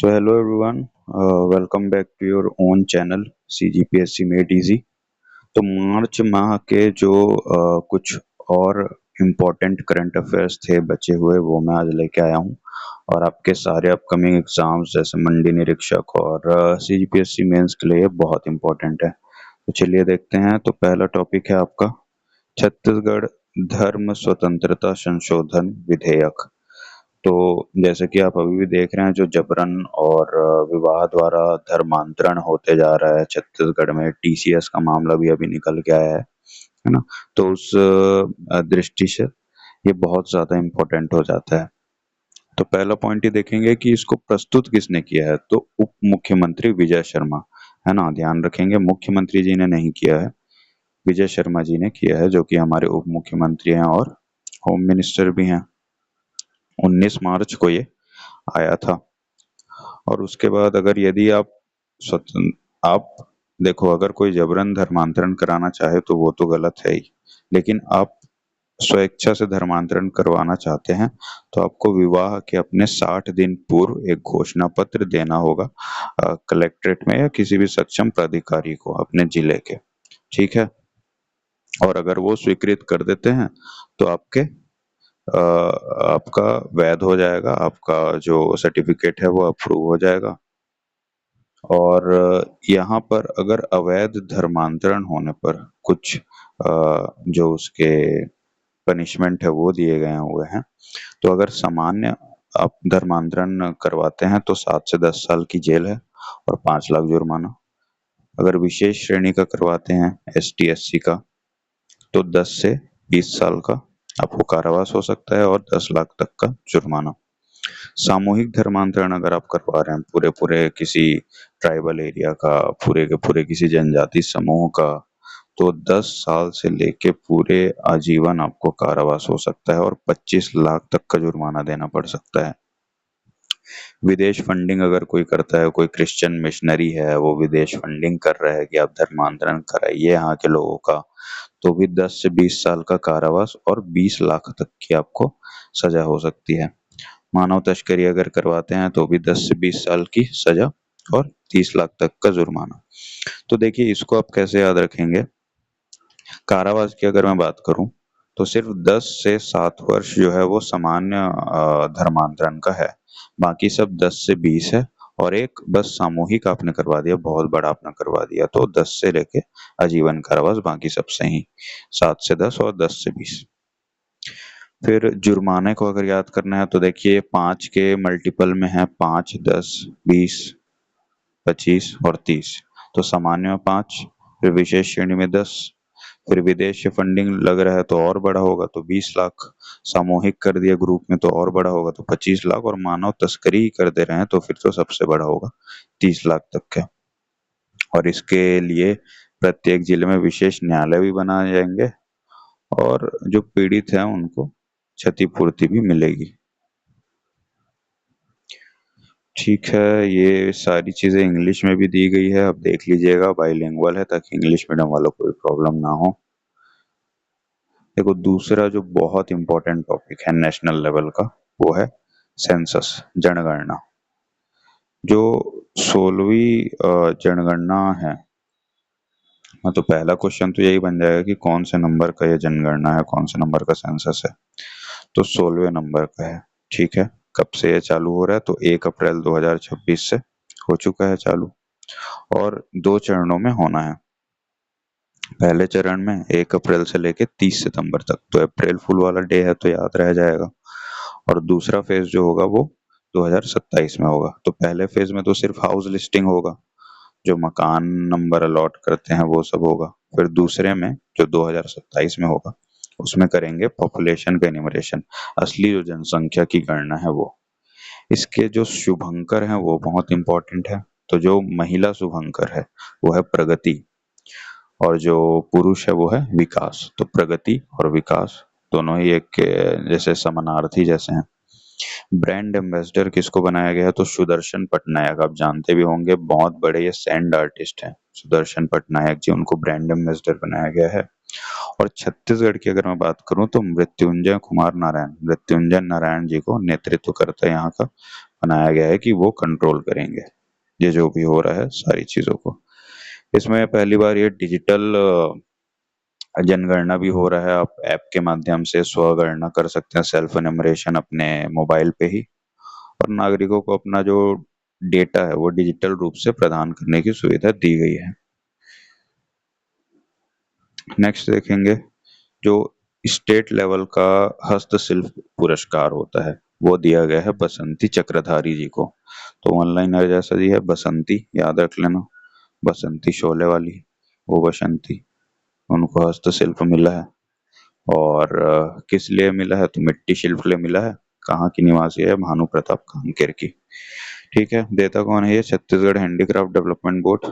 Hello everyone, welcome back to your own channel CGPSC Made Easy। तो मार्च माह के जो कुछ और इम्पोर्टेंट करंट अफेयर्स थे बचे हुए वो मैं आज लेके आया हूँ। और आपके सारे अपकमिंग एग्जाम्स जैसे मंडी निरीक्षक और CGPSC मेंस के लिए बहुत इम्पोर्टेंट है। तो चलिए देखते हैं। तो पहला टॉपिक है आपका छत्तीसगढ़ धर्म स्वतंत्रता संशोधन विधेयक। तो जैसे कि आप अभी भी देख रहे हैं, जो जबरन और विवाह द्वारा धर्मांतरण होते जा रहा है छत्तीसगढ़ में, TCS का मामला भी अभी निकल के आया है ना। तो उस दृष्टि से ये बहुत ज्यादा इम्पोर्टेंट हो जाता है। तो पहला पॉइंट ये देखेंगे कि इसको प्रस्तुत किसने किया है। तो उप मुख्यमंत्री विजय शर्मा, है ना। ध्यान रखेंगे मुख्यमंत्री जी ने नहीं किया है, विजय शर्मा जी ने किया है, जो कि हमारे उप मुख्यमंत्री हैं और होम मिनिस्टर भी हैं। 19 मार्च को ये आया था। और उसके बाद अगर यदि आप देखो, अगर कोई जबरन धर्मांतरण कराना चाहे तो वो तो गलत है ही, लेकिन आप स्वेच्छा से धर्मांतरण करवाना चाहते हैं तो आपको विवाह के अपने 60 दिन पूर्व एक घोषणा पत्र देना होगा कलेक्ट्रेट में या किसी भी सक्षम प्राधिकारी को अपने जिले के। ठीक है। और अगर वो स्वीकृत कर देते हैं तो आपका वैध हो जाएगा, आपका जो सर्टिफिकेट है वो अप्रूव हो जाएगा। और यहाँ पर अगर अवैध धर्मांतरण होने पर कुछ जो उसके पनिशमेंट है वो दिए गए हुए हैं। तो अगर सामान्य आप धर्मांतरण करवाते हैं तो 7 से 10 साल की जेल है और 5 लाख जुर्माना। अगर विशेष श्रेणी का करवाते हैं ST SC का तो 10 से 20 साल का आपको कारावास हो सकता है और 10 लाख तक का जुर्माना। सामूहिक धर्मांतरण अगर आप करवा रहे हैं पूरे पूरे किसी ट्राइबल एरिया का, पूरे के पूरे किसी जनजाति समूह का, तो 10 साल से लेके पूरे आजीवन आपको कारावास हो सकता है और 25 लाख तक का जुर्माना देना पड़ सकता है। विदेश फंडिंग अगर कोई करता है, कोई क्रिश्चियन मिशनरी है, वो विदेश फंडिंग कर रहा है कि आप धर्मांतरण कराइए यहाँ के लोगों का, तो भी 10 से 20 साल का कारावास और 20 लाख तक की आपको सजा हो सकती है। मानव तस्करी अगर करवाते हैं तो भी 10 से 20 साल की सजा और 30 लाख तक का जुर्माना। तो देखिए, इसको आप कैसे याद रखेंगे। कारावास की अगर मैं बात करूं तो सिर्फ 10 से 7 वर्ष जो है वो सामान्य धर्मांतरण का है, बाकी सब 10 से 20 है। और एक बस सामूहिक आपने करवा दिया, बहुत बड़ा आपने करवा दिया, तो 10 से लेके आजीवन कारावास, बाकी सब सही 7 से 10 और 10 से 20। फिर जुर्माने को अगर याद करना है तो देखिए 5 के मल्टीपल में है 5, 10, 20, 25 और 30। तो सामान्य में 5, फिर विशेष श्रेणी में 10, फिर विदेश से फंडिंग लग रहा है तो और बड़ा होगा तो 20 लाख, सामूहिक कर दिया ग्रुप में तो और बड़ा होगा तो 25 लाख, और मानव तस्करी कर दे रहे हैं तो फिर तो सबसे बड़ा होगा 30 लाख तक का। और इसके लिए प्रत्येक जिले में विशेष न्यायालय भी बनाए जाएंगे और जो पीड़ित हैं उनको क्षतिपूर्ति भी मिलेगी। ठीक है, ये सारी चीजें इंग्लिश में भी दी गई है, अब देख लीजिएगा, बाइलिंगुअल है ताकि इंग्लिश मीडियम वालों को कोई प्रॉब्लम ना हो। देखो, दूसरा जो बहुत इंपॉर्टेंट टॉपिक है नेशनल लेवल का वो है सेंसस, जनगणना। जो 16वीं जनगणना है, तो पहला क्वेश्चन तो यही बन जाएगा कि कौन से नंबर का ये जनगणना है, कौन से नंबर का सेंसस है। तो 16वें नंबर का है। ठीक है। कब से ये चालू हो रहा है तो 1 अप्रैल 2026 से हो चुका है चालू, और 2 चरणों में होना है। पहले चरण में 1 अप्रैल से लेके 30 सितंबर तक, तो अप्रैल फुल वाला डे है तो याद रह जाएगा। और दूसरा फेज जो होगा वो 2027 में होगा। तो पहले फेज में तो सिर्फ हाउस लिस्टिंग होगा, जो मकान नंबर अलॉट करते हैं वो सब होगा। फिर दूसरे में जो 2027 में होगा उसमें करेंगे पॉपुलेशन का एनिमरेशन, असली जो जनसंख्या की गणना है वो। इसके जो शुभंकर हैं वो बहुत इंपॉर्टेंट है। तो जो महिला शुभंकर है वो है प्रगति, और जो पुरुष है वो है विकास। तो प्रगति और विकास दोनों ही एक जैसे समानार्थी जैसे हैं। ब्रांड एम्बेसडर किसको बनाया गया है तो सुदर्शन पटनायक, आप जानते भी होंगे, बहुत बड़े ये सैंड आर्टिस्ट हैं सुदर्शन पटनायक जी, उनको ब्रांड एम्बेसडर बनाया गया है। और छत्तीसगढ़ की अगर मैं बात करूं तो मृत्युंजय नारायण जी को नेतृत्व करता है यहाँ का बनाया गया है कि वो कंट्रोल करेंगे ये जो भी हो रहा है सारी चीजों को। इसमें पहली बार ये डिजिटल जनगणना भी हो रहा है। आप ऐप के माध्यम से स्वगणना कर सकते हैं, सेल्फ एनुमरेशन अपने मोबाइल पे ही। और नागरिकों को अपना जो डेटा है वो डिजिटल रूप से प्रदान करने की सुविधा दी गई है। नेक्स्ट देखेंगे जो स्टेट लेवल का हस्तशिल्प पुरस्कार होता है वो दिया गया है बसंती चक्रधारी जी को। तो ऑनलाइन जैसा जी है बसंती, याद रख लेना, बसंती शोले वाली, वो बसंती, उनको हस्तशिल्प मिला है। और किस लिए मिला है? तो मिट्टी शिल्प लिए मिला है। कहाँ की निवासी है? भानु प्रताप कामकेर की। ठीक है, देता कौन है ये? Chhattisgarh handicraft development board.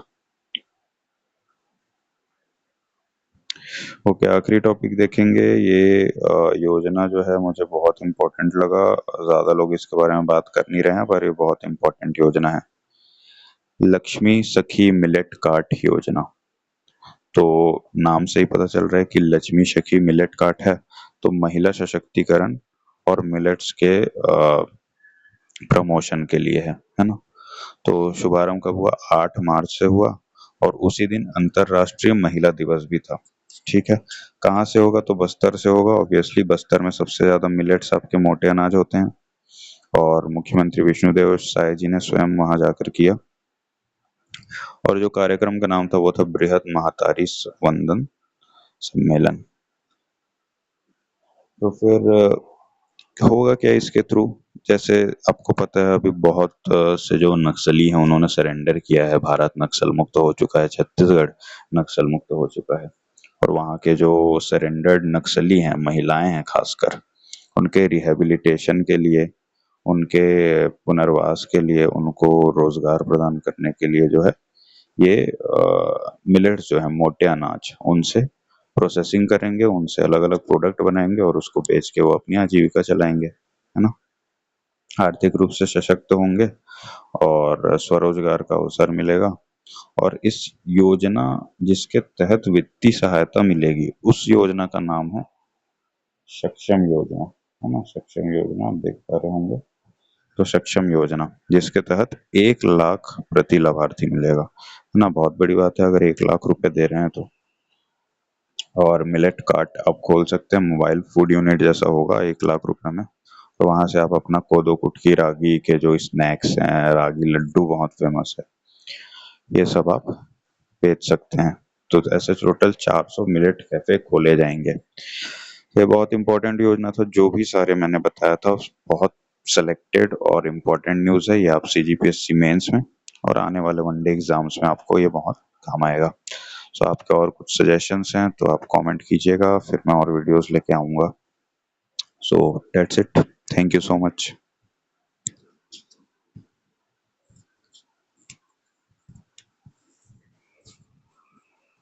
Okay, आखिरी टॉपिक देखेंगे। ये योजना जो है मुझे बहुत इम्पोर्टेंट लगा। ज्यादा लोग इसके बारे में बात कर नहीं रहे हैं पर ये बहुत इम्पोर्टेंट योजना है। लक्ष्मी सखी मिलेट कार्ट योजना। तो नाम से ही पता चल रहा है कि लक्ष्मी सखी मिलेट कार्ट है, तो महिला सशक्तिकरण और मिलेट्स के प्रमोशन के लिए है ना। तो शुभारंभ कब हुआ? 8 मार्च से हुआ और उसी दिन अंतरराष्ट्रीय महिला दिवस भी था। ठीक है, कहाँ से होगा? तो बस्तर से होगा। ऑब्वियसली बस्तर में सबसे ज्यादा मिलेट्स आपके मोटे अनाज होते हैं और मुख्यमंत्री विष्णुदेव साय जी ने स्वयं वहां जाकर किया। और जो कार्यक्रम का नाम था वो था बृहद महातारी वंदन सम्मेलन। तो फिर होगा क्या इसके थ्रू? जैसे आपको पता है अभी बहुत से जो नक्सली हैं उन्होंने सरेंडर किया है। भारत नक्सल मुक्त हो चुका है, छत्तीसगढ़ नक्सल मुक्त हो चुका है। और वहाँ के जो सरेंडर्ड नक्सली हैं, महिलाएं हैं खासकर, उनके रिहेबिलिटेशन के लिए, उनके पुनर्वास के लिए, उनको रोजगार प्रदान करने के लिए जो है ये मिलेट्स जो है मोटे अनाज, उनसे प्रोसेसिंग करेंगे, उनसे अलग अलग प्रोडक्ट बनाएंगे और उसको बेच के वो अपनी आजीविका चलाएंगे, है ना। आर्थिक रूप से सशक्त होंगे और स्वरोजगार का अवसर मिलेगा। और इस योजना जिसके तहत वित्तीय सहायता मिलेगी उस योजना का नाम है सक्षम योजना, है ना। सक्षम योजना आप देख पा रहे होंगे। तो सक्षम योजना जिसके तहत 1 लाख प्रति लाभार्थी मिलेगा, है ना। बहुत बड़ी बात है अगर 1 लाख रुपए दे रहे हैं तो। और मिलेट कार्ट आप खोल सकते हैं, मोबाइल फूड यूनिट जैसा होगा 1 लाख रुपए में। तो वहां से आप अपना कोदो कुटकी रागी के जो स्नैक्स हैं, रागी लड्डू बहुत फेमस है, ये सब आप बेच सकते हैं। तो ऐसे टोटल 400 मिलेट कैफे खोले जाएंगे। ये बहुत इंपॉर्टेंट योजना था। जो भी सारे मैंने बताया था बहुत सेलेक्टेड और इम्पोर्टेंट न्यूज है। ये आप सीजीपीएससी मेंस में और आने वाले वनडे एग्जाम्स में आपको ये बहुत काम आएगा। सो आपके और कुछ सजेशंस हैं तो आप कमेंट कीजिएगा, फिर मैं और वीडियोस लेके आऊंगा। So that's it, thank you so much.